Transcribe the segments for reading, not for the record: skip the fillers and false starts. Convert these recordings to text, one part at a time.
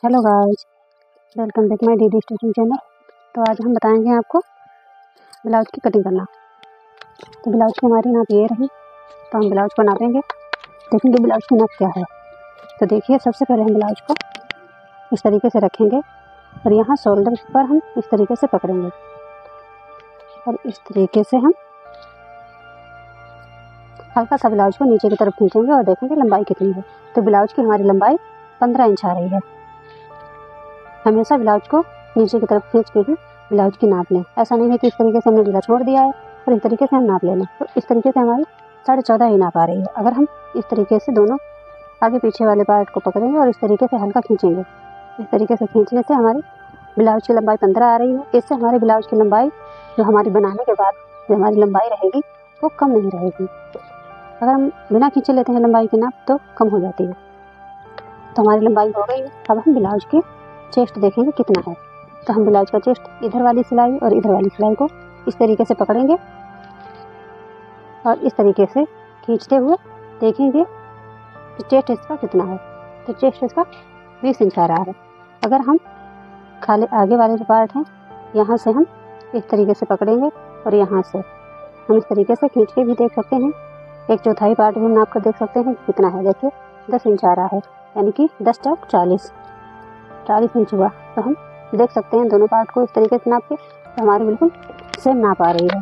Hello guys, welcome back my DD stitching channel. तो आज हम बताएंगे आपको ब्लाउज की कटिंग करना। तो ब्लाउज की हमारी नाप ये रही, तो हम ब्लाउज को नापेंगे, देखेंगे ब्लाउज की नाप क्या है। तो देखिए, सबसे पहले हम ब्लाउज को इस तरीके से रखेंगे और यहाँ शोल्डर पर हम इस तरीके से पकड़ेंगे और इस तरीके से हम हल्का सा ब्लाउज को नीचे की तरफ खींचेंगे और देखेंगे लंबाई कितनी है। तो ब्लाउज की हमारी लंबाई 15 इंच आ रही है। हमेशा ब्लाउज को नीचे की तरफ खींच के ही ब्लाउज की नाप लें। ऐसा नहीं है कि इस तरीके से हमने ढीला छोड़ दिया है और इस तरीके से हम नाप ले लें। तो इस तरीके से हमारी 14.5 ही नाप आ रही है। अगर हम इस तरीके से दोनों आगे पीछे वाले पार्ट को पकड़ेंगे और इस तरीके से हल्का खींचेंगे, इस तरीके से खींचने से हमारी ब्लाउज की लंबाई 15 आ रही है। इससे हमारे ब्लाउज की लंबाई जो हमारी बनाने के बाद जो हमारी लंबाई रहेगी वो कम नहीं रहेगी। अगर हम बिना खींचे लेते हैं लंबाई की नाप तो कम हो जाती है। तो हमारी लंबाई हो गई है। अब हम ब्लाउज के चेस्ट देखेंगे कितना है। तो हम ब्लाउज का चेस्ट इधर वाली सिलाई और इधर वाली सिलाई को इस तरीके से पकड़ेंगे और इस तरीके से खींचते हुए देखेंगे कि चेस्ट इसका कितना है। तो चेस्ट इसका 20 इंच आ रहा है। अगर हम खाली आगे वाले जो पार्ट हैं यहाँ से हम इस तरीके से पकड़ेंगे और यहाँ से हम इस तरीके से खींच के भी देख सकते हैं। 1/4 पार्ट भी हम नाप कर देख सकते हैं कितना है। देखिए 10 इंच आ रहा है, यानी कि 10 चौक 40 इंच हुआ। तो हम देख सकते हैं दोनों पार्ट को इस तरीके से नाप के, तो हमारी बिल्कुल सेम नाप आ रही है।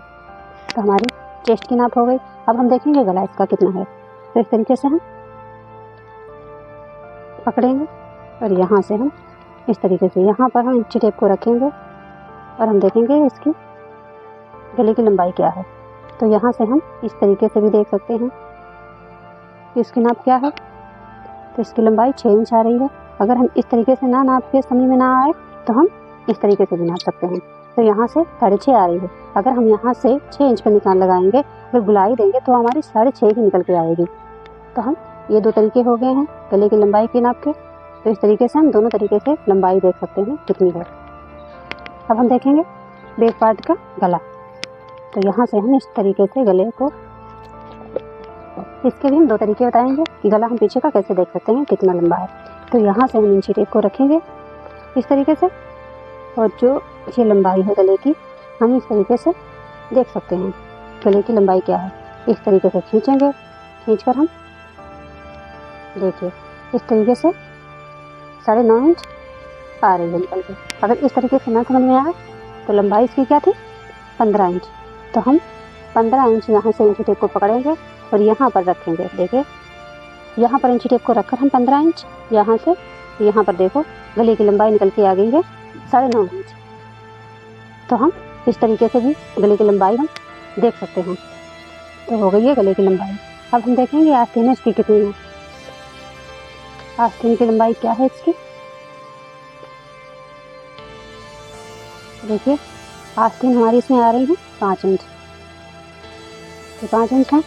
तो हमारी चेस्ट की नाप हो गई। अब हम देखेंगे गला इसका कितना है। तो इस तरीके से हम पकड़ेंगे और यहाँ से हम इस तरीके से यहाँ पर हम इंची टेप को रखेंगे और हम देखेंगे इसकी गले की लंबाई क्या है। तो यहाँ से हम इस तरीके से भी देख सकते हैं कि इसकी नाप क्या है। तो इसकी लंबाई 6 इंच आ रही है। अगर हम इस तरीके से ना नाप के समझ में ना आए तो हम इस तरीके से भी नाप सकते हैं। तो यहाँ से 6.5 आ रही है। अगर हम यहाँ से 6 इंच पर निशान लगाएंगे, अगर गुलाई देंगे तो हमारी 6.5 की निकल के आएगी। तो हम ये 2 तरीके हो गए हैं गले की लंबाई के नाप के। तो इस तरीके से हम दोनों तरीके से लंबाई देख सकते हैं कितनी है। अब हम देखेंगे बैक पार्ट का गला। तो यहाँ से हम इस तरीके से गले को, इसके भी हम 2 तरीके बताएंगे कि गला हम पीछे का कैसे देख सकते हैं कितना लंबा है। तो यहाँ से हम इंची टेप को रखेंगे इस तरीके से और जो ये लंबाई है गले की हम इस तरीके से देख सकते हैं गले की लंबाई क्या है। इस तरीके से खींचेंगे, खींचकर हम देखिए इस तरीके से 9.5 इंच आ रही है निकल के। अगर इस तरीके से ना समझ में आए तो लंबाई इसकी क्या थी 15 इंच। तो हम 15 इंच यहाँ से इंची टेप को पकड़ेंगे और यहाँ पर रखेंगे। देखिए यहाँ पर इंची टेप को रखकर हम 15 इंच यहाँ से यहाँ पर देखो गले की लंबाई निकल के आ गई है 9.5 इंच। तो हम इस तरीके से भी गले की लंबाई हम देख सकते हैं। तो हो गई है गले की लंबाई। अब हम देखेंगे आस्तीन इसकी कितनी है। आस्तीन की लंबाई क्या है इसकी। देखिए आस्तीन हमारी इसमें आ रही है 5 इंच। तो 5 इंच है।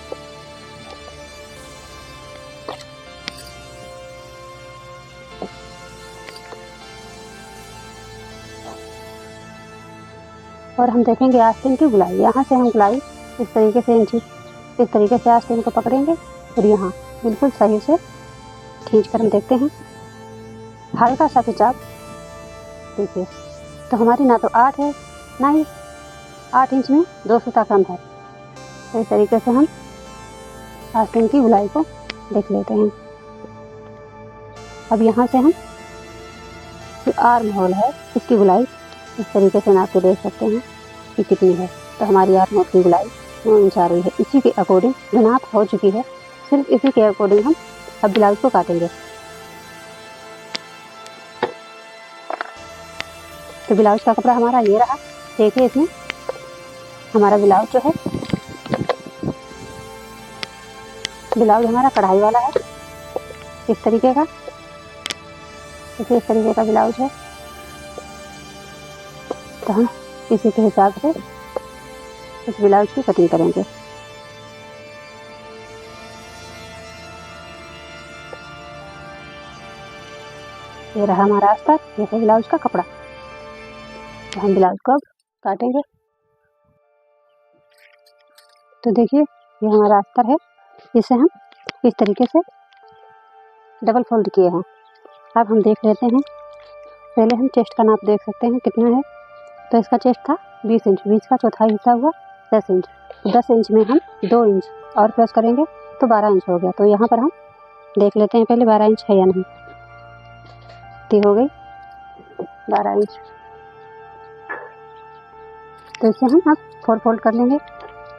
और हम देखेंगे आस्तीन की गुलाई। यहाँ से हम गुलाई इस तरीके से इंची इस तरीके से आस्तीन को पकड़ेंगे और यहाँ बिल्कुल सही से खींच कर हम देखते हैं हल्का सा खिंचाव। देखिए तो हमारी ना तो 8 है ना ही 8 इंच में 2 सूता कम है। तो इस तरीके से हम आस्तीन की गुलाई को देख लेते हैं। अब यहाँ से हम जो आर्म होल है इसकी गुलाई इस तरीके से नाप के देख सकते हैं कि कितनी है। तो हमारी आर्म होल की गुलाई 9 इंच आ रही है। इसी के अकॉर्डिंग जो नाप हो चुकी है, सिर्फ इसी के अकॉर्डिंग हम अब ब्लाउज को काटेंगे। तो ब्लाउज का कपड़ा हमारा ये रहा। देखिए इसमें हमारा ब्लाउज जो है, ब्लाउज हमारा कढ़ाई वाला है इस तरीके का। देखिए इस तरीके का ब्लाउज है। तो हम इसी के हिसाब से इस ब्लाउज की कटिंग करेंगे। ये रहा हमारा अस्तर, ये है ब्लाउज का कपड़ा। तो हम ब्लाउज को अब काटेंगे। तो देखिए ये हमारा अस्तर है, इसे हम इस तरीके से डबल फोल्ड किए हैं। अब हम देख लेते हैं पहले हम चेस्ट का नाप देख सकते हैं कितना है। तो इसका चेस्ट था 20 इंच, 20 का चौथाई हिस्सा हुआ 10 इंच। 10 इंच में हम 2 इंच और प्लस करेंगे तो 12 इंच हो गया। तो यहाँ पर हम देख लेते हैं पहले 12 इंच है या नहीं। तो हो गई 12 इंच। तो इसे हम अब 4 फोल्ड कर लेंगे।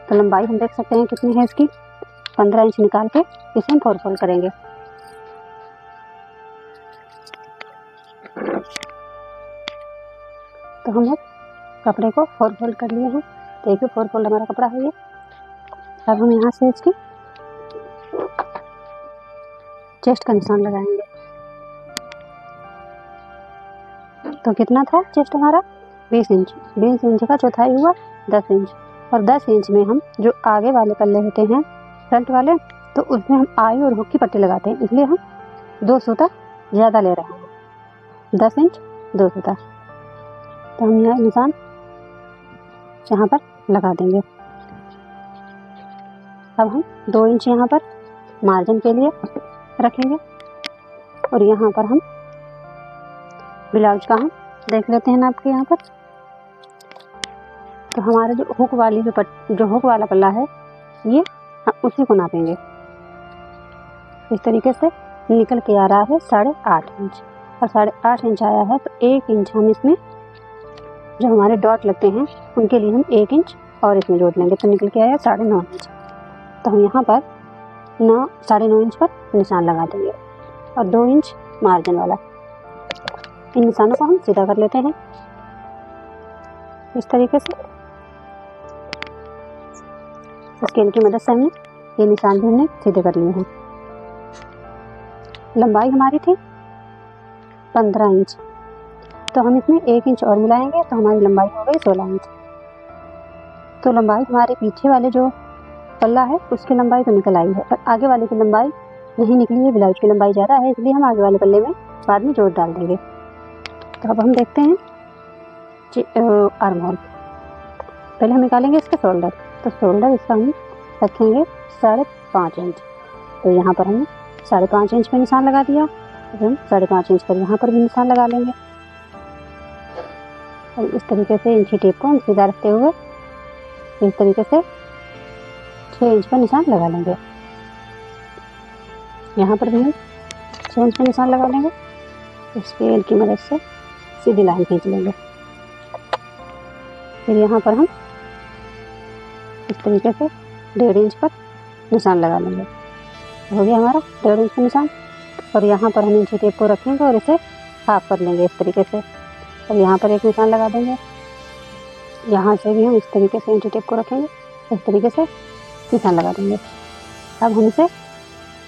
तो लंबाई हम देख सकते हैं कितनी है इसकी, 15 इंच निकाल के इसे हम 4 फोल्ड करेंगे। तो हम अब कपड़े को 4 फोल्ड कर लिए हैं। देखिए 4 फोल्ड हमारा कपड़ा है ये। अब हम यहाँ से इसकी चेस्ट का निशान लगाएंगे। तो कितना था चेस्ट हमारा 20 इंच। 20 इंच का चौथाई हुआ 10 इंच। और 10 इंच में हम जो आगे वाले पल्ले होते हैं फ्रंट वाले, तो उसमें हम आई और हुक की पट्टी लगाते हैं, इसलिए हम 2 सूता ज़्यादा ले रहे हैं। 10 इंच 2 सूता। तो हम यह निशान यहाँ पर लगा देंगे। अब हम 2 इंच यहाँ पर मार्जिन के लिए रखेंगे। और यहाँ पर हम ब्लाउज का हम देख लेते हैं नाप के यहाँ पर। तो हमारे जो हुक वाली जो हुक वाला पल्ला है ये उसी को नापेंगे। इस तरीके से निकल के आ रहा है 8.5 इंच। और 8.5 इंच आया है तो 1 इंच हम इसमें जो हमारे डॉट लगते हैं उनके लिए हम 1 इंच और इसमें जोड़ लेंगे। तो निकल के आया 9.5 इंच। तो हम यहाँ पर 9.5 इंच पर निशान लगा देंगे और 2 इंच मार्जिन वाला। इन निशानों को हम सीधा कर लेते हैं इस तरीके से। स्केल की मदद से हमने ये निशान भी हमने सीधे कर लिए हैं। लंबाई हमारी थी 15 इंच। तो हम इसमें 1 इंच और मिलाएंगे तो हमारी लंबाई हो गई 16 इंच। तो लंबाई हमारे पीछे वाले जो पल्ला है उसकी लंबाई तो निकल आई है, पर आगे वाले की लंबाई नहीं निकली है। ब्लाउज की लंबाई ज़्यादा है, इसलिए हम आगे वाले पल्ले में बाद में जोड़ डाल देंगे। तो अब हम देखते हैं आर्म होल। पहले हम निकालेंगे इसका शोल्डर। तो शोल्डर इसका हम रखेंगे 5.5 इंच। तो यहाँ पर हमने 5.5 इंच पे निशान लगा दिया। अब हम 5.5 इंच पर यहाँ पर भी निशान लगा लेंगे। और इस तरीके से इंची टेप को हम सीधा रखते हुए इस तरीके से 6 इंच पर निशान लगा लेंगे। यहाँ पर भी हम 6 इंच पर निशान लगा लेंगे। स्केल की मदद से सीधी लाइन खींच लेंगे। फिर यहाँ पर हम इस तरीके से 1.5 इंच पर निशान लगा लेंगे। हो गया हमारा 1.5 इंच का निशान। और यहाँ पर हम इंची टेप को रखेंगे और इसे हाफ कर लेंगे इस तरीके से। और यहाँ पर एक निशान लगा देंगे। यहाँ से भी हम इस तरीके से इंची टेप को रखेंगे, इस तरीके से निशान लगा देंगे। अब हम इसे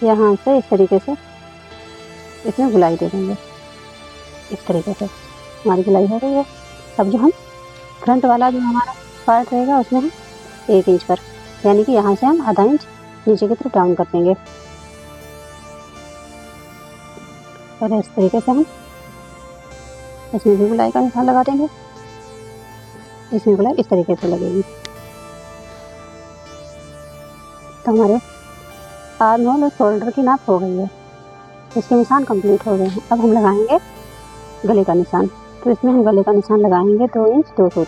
यहाँ से इस तरीके से इसमें गुलाई दे देंगे। इस तरीके से हमारी गुलाई हो गई है। अब जो हम फ्रंट वाला जो हमारा पार्ट रहेगा उसमें हम 1 इंच पर, यानी कि यहाँ से हम आधा इंच नीचे की तरफ डाउन कर देंगे। और इस तरीके से हम इसमें भी गुलाई का निशान लगा देंगे। इसमें गुलाई इस तरीके से लगेगी। तो हमारे आर्म होल और शोल्डर की नाप हो गई है। इसके निशान कंप्लीट हो गए हैं। अब हम लगाएंगे गले का निशान। तो इसमें हम गले का निशान लगाएंगे 2 इंच 2 फुट।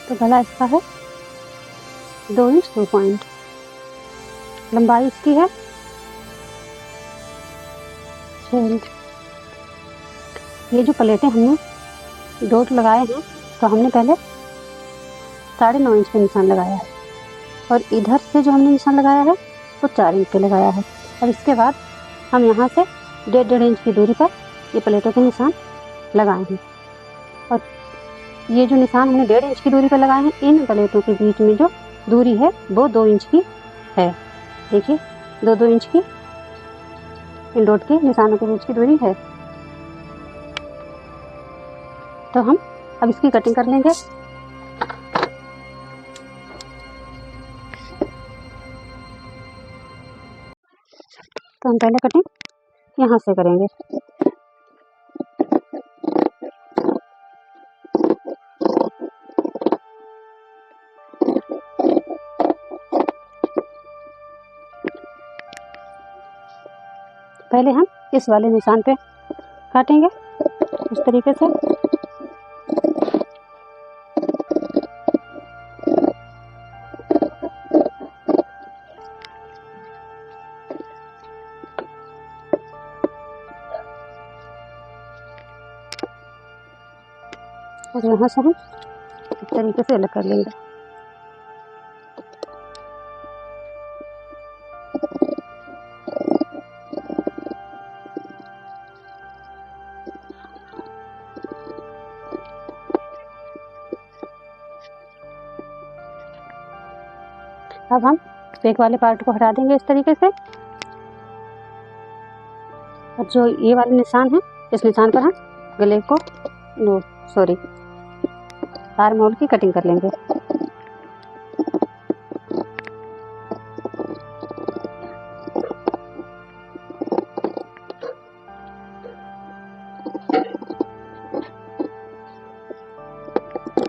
तो गला इसका है 2 इंच 2 पॉइंट। लंबाई इसकी है 6 इंच। ये जो प्लेटें हमने डॉट लगाए हैं तो हमने पहले 9.5 इंच पे निशान लगाया है। और इधर से जो हमने निशान लगाया है वो 4 इंच पे लगाया है। और इसके बाद हम यहाँ से 1.5 इंच की दूरी पर ये प्लेटों के निशान लगाए हैं। और ये जो निशान हमने 1.5 इंच की दूरी पर लगाए हैं, इन प्लेटों के बीच में जो दूरी है वो 2 इंच की है। देखिए 2 इंच की इन डॉट के निशानों के बीच की दूरी है। तो हम अब इसकी कटिंग कर लेंगे। तो हम पहले कटिंग यहाँ से करेंगे। पहले हम इस वाले निशान पे काटेंगे इस तरीके से। और यहाँ से हम इस तरीके से अलग कर लेंगे। अब हम बैक वाले पार्ट को हटा देंगे इस तरीके से। और जो ये वाले निशान है, इस निशान पर हम गले को आर्म होल की कटिंग कर लेंगे।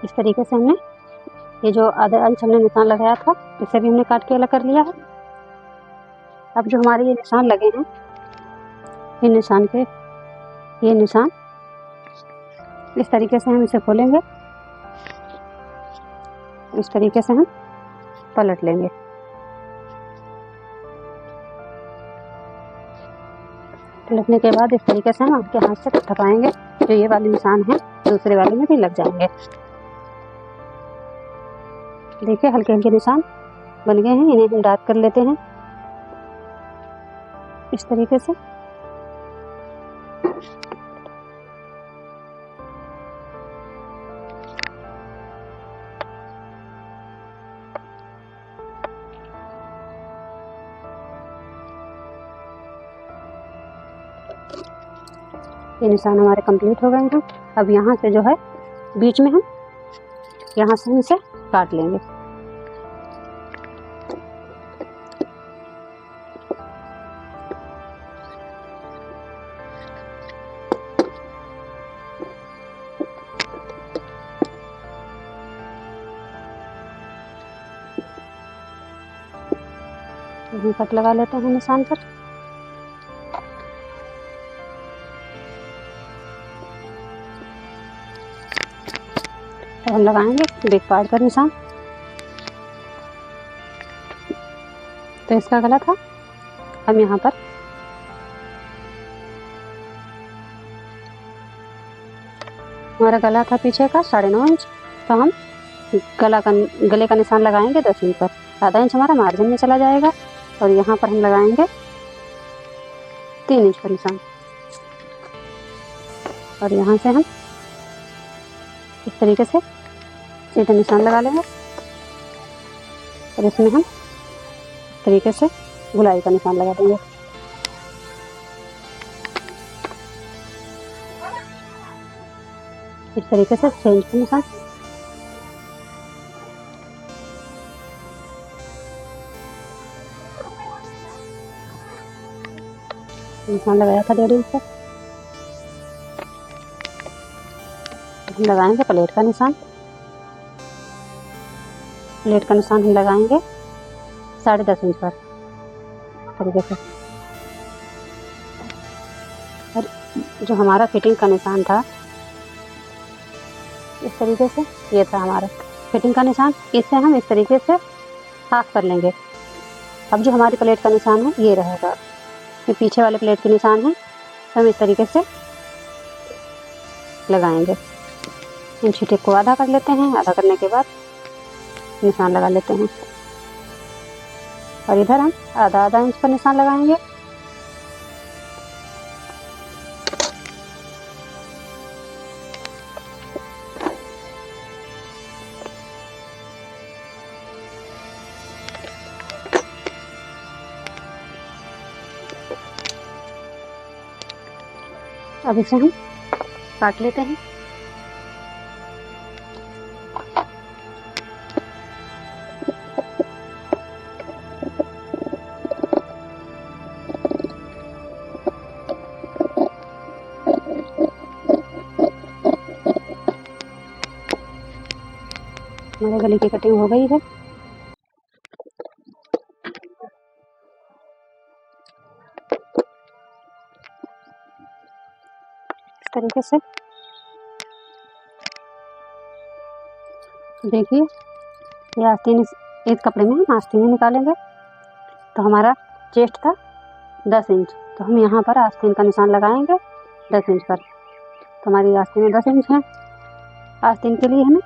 इस तरीके से हमने ये जो आधा इंच हमने निशान लगाया था, इसे भी हमने काट के अलग कर लिया है। अब जो हमारे ये निशान लगे हैं, ये निशान इस तरीके से हम इसे खोलेंगे। इस तरीके से हम पलट लेंगे। पलटने के बाद इस तरीके से हम आपके हाथ से थपाएंगे। जो ये वाले निशान हैं, दूसरे वाले में भी लग जाएंगे। देखिए हल्के हल्के निशान बन गए हैं, इन्हें हम डार्क कर लेते हैं इस तरीके से। ये निशान हमारे कंप्लीट हो गए हैं। अब यहाँ से जो है बीच में हम यहाँ से इसे काट लेंगे। यहीं कट लगा लेते हैं निशान पर। अब हम लगाएंगे बैक पार्ट का निशान। तो इसका गला था, हम यहाँ पर हमारा गला था पीछे का 9.5 इंच, तो हम गले का निशान लगाएंगे 10 इंच पर। आधा इंच हमारा मार्जिन में चला जाएगा और यहाँ पर हम लगाएंगे 3 इंच का निशान। और यहाँ से हम इस तरीके से सीधा निशान लगा लेंगे और इसमें हम इस तरीके से गुलाई का निशान लगा देंगे। इस तरीके से 6 इंच का निशान लगाया था 1.5 इंच पर। हम लगाएंगे प्लेट का निशान। प्लेट का निशान हम लगाएंगे 10.5 इंच पर तरीके से। और जो हमारा फिटिंग का निशान था, इस तरीके से ये था हमारा फिटिंग का निशान। इसे हम इस तरीके से हाफ कर लेंगे। अब जो हमारी प्लेट का निशान है ये रहेगा। ये पीछे वाले प्लेट के निशान है, तो हम इस तरीके से लगाएंगे। इन छींटे को आधा कर लेते हैं। आधा करने के बाद निशान लगा लेते हैं और इधर हम आधा इंच पर निशान लगाएंगे। अब इसे हम काट लेते हैं। हमारे गले की कटिंग हो गई है। इस तरीके से देखिए, ये आस्तीन एक कपड़े में हम आस्तीन निकालेंगे। तो हमारा चेस्ट था 10 इंच, तो हम यहाँ पर आस्तीन का निशान लगाएंगे 10 इंच पर। तो हमारी आस्तीन 10 इंच है। आस्तीन के लिए हमें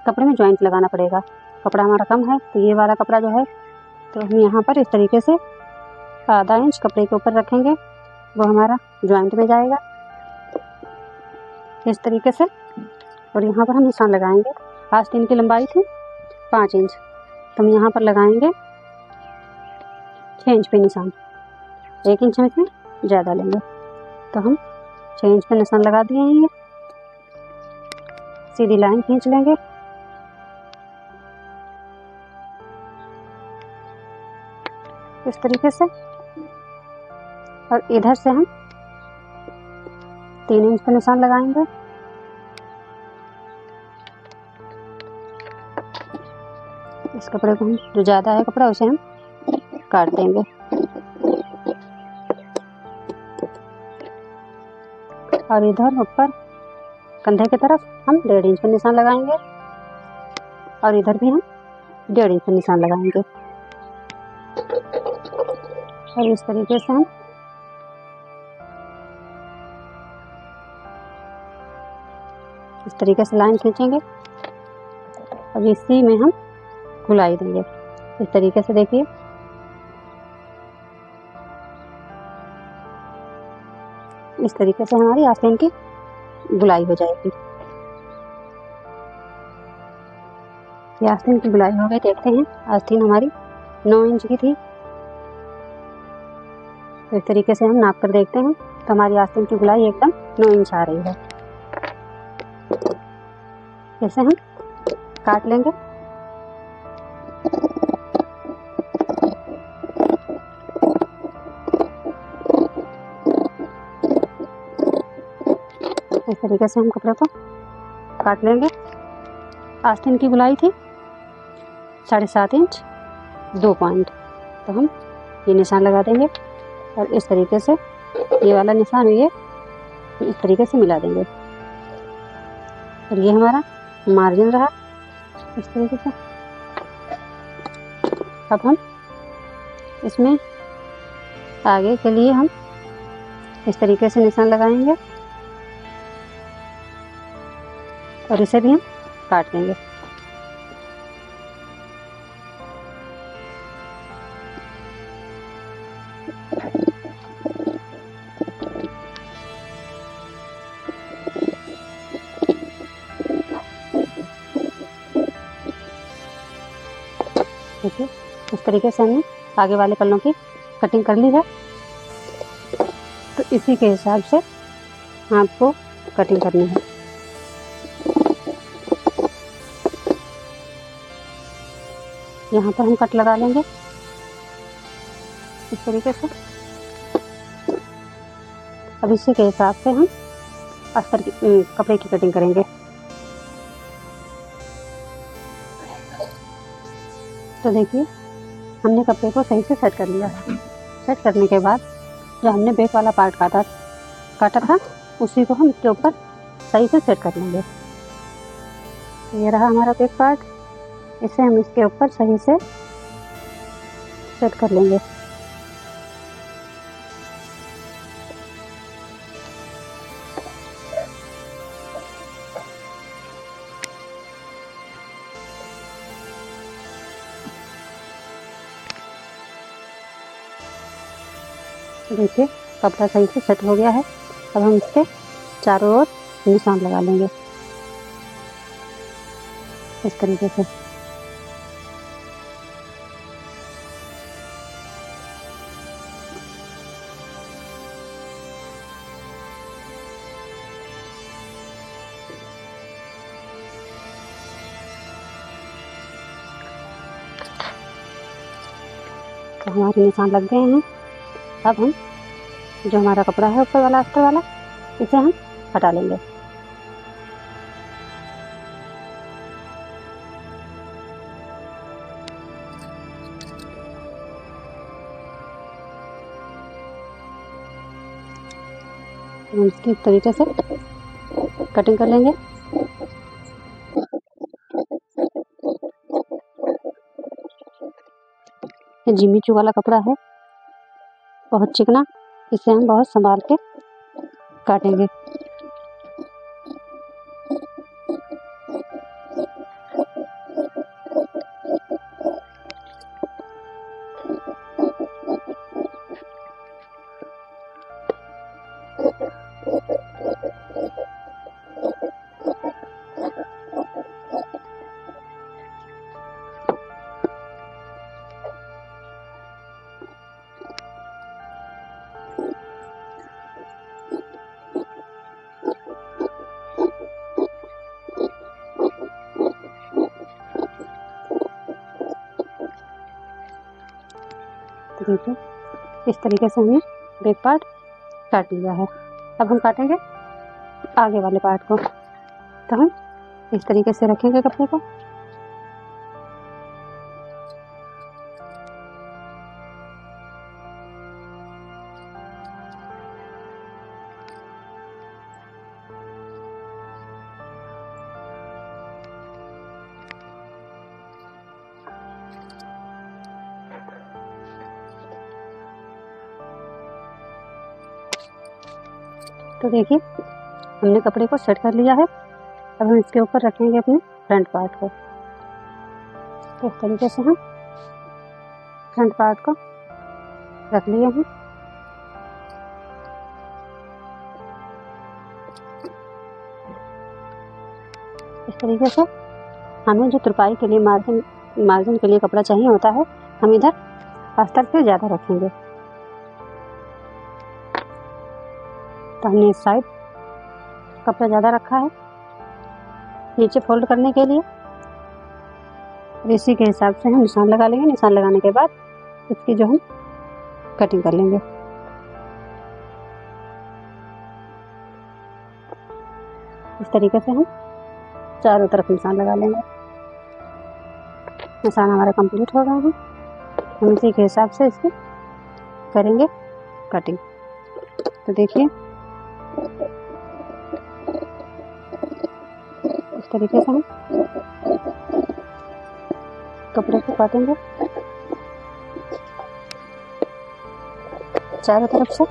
कपड़े में जॉइंट लगाना पड़ेगा। कपड़ा हमारा कम है, तो ये वाला कपड़ा जो है, तो हम यहाँ पर इस तरीके से आधा इंच कपड़े के ऊपर रखेंगे, वो हमारा जॉइंट में जाएगा इस तरीके से। और यहाँ पर हम निशान लगाएंगे। आस्तीन की लंबाई थी 5 इंच, तो हम यहाँ पर लगाएंगे 6 इंच पे निशान। 1 इंच में से ज़्यादा लेंगे, तो हम 6 इंच पे निशान लगा दिए हैं। सीधी लाइन खींच लेंगे। इस तरीके से, और इधर से हम 3 इंच पे निशान लगाएंगे। इस कपड़े को हम, जो ज़्यादा है कपड़ा, उसे हम काट देंगे। और इधर ऊपर कंधे की तरफ हम 1.5 इंच पे निशान लगाएंगे, और इधर भी हम 1.5 इंच पे निशान लगाएंगे। और इस तरीके से हम इस तरीके से लाइन खींचेंगे, और इसी में हम गुलाई देंगे। इस तरीके से देखिए, इस तरीके से हमारी आस्तीन की गुलाई हो जाएगी। ये आस्तीन की गुलाई हो गई। देखते हैं, आस्तीन हमारी 9 इंच की थी। तो इस तरीके से हम नाप कर देखते हैं, तो हमारी आस्तीन की गुलाई एकदम 9 इंच आ रही है। इसे हम काट लेंगे। इस तरीके से हम कपड़े को काट लेंगे। आस्तीन की गुलाई थी 7.5 इंच 2 पॉइंट, तो हम ये निशान लगा देंगे, और इस तरीके से ये वाला निशान ये इस तरीके से मिला देंगे। और ये हमारा मार्जिन रहा इस तरीके से। अब हम इसमें आगे के लिए हम इस तरीके से निशान लगाएंगे, और इसे भी हम काट देंगे। देखिए, इस तरीके से हमने आगे वाले पल्लों की कटिंग कर ली है। तो इसी के हिसाब से आपको कटिंग करनी है। यहाँ पर हम कट लगा लेंगे इस तरीके से। अब इसी के हिसाब से हम अस्तर की कपड़े की कटिंग करेंगे। तो देखिए, हमने कपड़े को सही से सेट कर लिया है। सेट करने के बाद जो हमने बैक वाला पार्ट काटा था, उसी को हम इसके ऊपर सही से सेट कर लेंगे। तो ये रहा हमारा बैक पार्ट। इसे हम इसके ऊपर सही से सेट कर लेंगे। देखिए, कपड़ा सही से सेट हो गया है। अब हम इसके चारों ओर निशान लगा लेंगे इस तरीके से। तो हमारे निशान लग गए हैं। अब हम जो हमारा कपड़ा है ऊपर वाला अस्तर वाला, इसे हम हटा लेंगे। हम इसकी इस तरीके से कटिंग कर लेंगे। ये जिम्मी चू वाला कपड़ा है, बहुत चिकना, इसे हम बहुत संभाल के काटेंगे। तो देखिए इस तरीके से हमने बैक पार्ट काट लिया है। अब हम काटेंगे आगे वाले पार्ट को। तो हम इस तरीके से रखेंगे कपड़े को। तो देखिए हमने कपड़े को सेट कर लिया है। अब हम इसके ऊपर रखेंगे अपने फ्रंट पार्ट को। तो इस तरीके से हम फ्रंट पार्ट को रख लिए हैं। इस तरीके से हमें जो तुरपाई के लिए मार्जिन के लिए कपड़ा चाहिए होता है, हम इधर अस्तर से ज़्यादा रखेंगे। तो हमने इस साइड कपड़ा ज़्यादा रखा है नीचे फोल्ड करने के लिए। इसी के हिसाब से हम निशान लगा लेंगे। निशान लगाने के बाद इसकी जो हम कटिंग कर लेंगे। इस तरीके से हम चारों तरफ निशान लगा लेंगे। निशान हमारा कंप्लीट हो गया है। हम इसी के हिसाब से इसकी करेंगे कटिंग। तो देखिए इस तरीके से हम कपड़े को काटेंगे चारों तरफ से।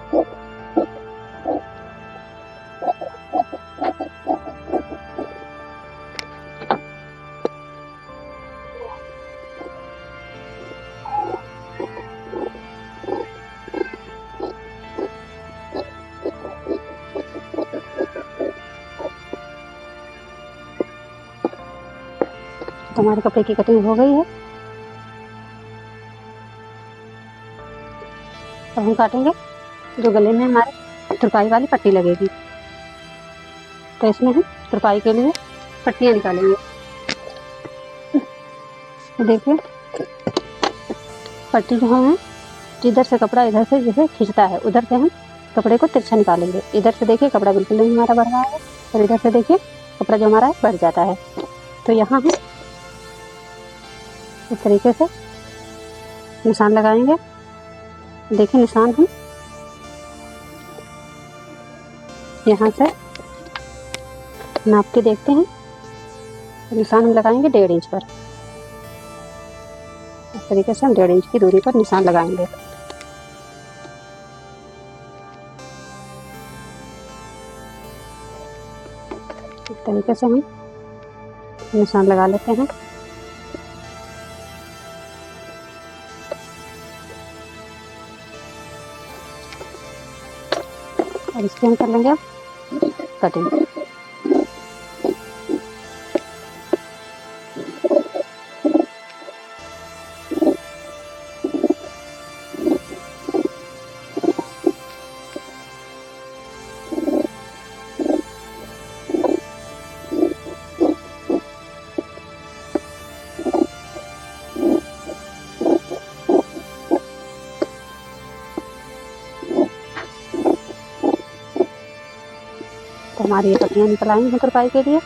तो हमारे कपड़े की कटिंग हो गई है। अब हम काटेंगे जो गले में हमारे तुरपाई वाली पट्टी लगेगी। तो इसमें हम तुरपाई के लिए पट्टियाँ निकालेंगे। तो देखिए पट्टी जो है जिधर से कपड़ा इधर से जैसे खींचता है उधर से हम कपड़े को तिरछा निकालेंगे। इधर से देखिए कपड़ा बिल्कुल नहीं हमारा बढ़ रहा है और इधर से देखिए कपड़ा जो हमारा है बढ़ जाता है। तो यहाँ हम इस तरीके से निशान लगाएंगे। देखिए निशान हम यहाँ से नाप के देखते हैं। तो निशान हम लगाएंगे 1.5 इंच पर। इस तरीके से हम 1.5 इंच की दूरी पर निशान लगाएंगे। इस तरीके से हम निशान लगा लेते हैं। और इसकी हम कर लेंगे अब कटिंग। तो हमारी ये पट्टियाँ निकल आई हैं तुरपाई के लिए।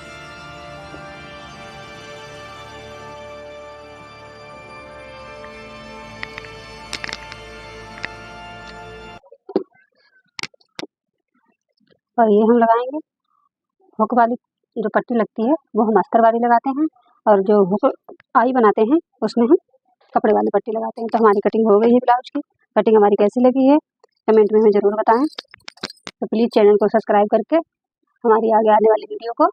और ये हम लगाएंगे हुक वाली जो पट्टी लगती है वो हम अस्तर वाली लगाते हैं, और जो हुक आई बनाते हैं उसमें हम कपड़े वाली पट्टी लगाते हैं। तो हमारी कटिंग हो गई है ब्लाउज की। कटिंग हमारी कैसी लगी है कमेंट में हमें ज़रूर बताएं। तो प्लीज़ चैनल को सब्सक्राइब करके हमारी आगे आने वाली वीडियो को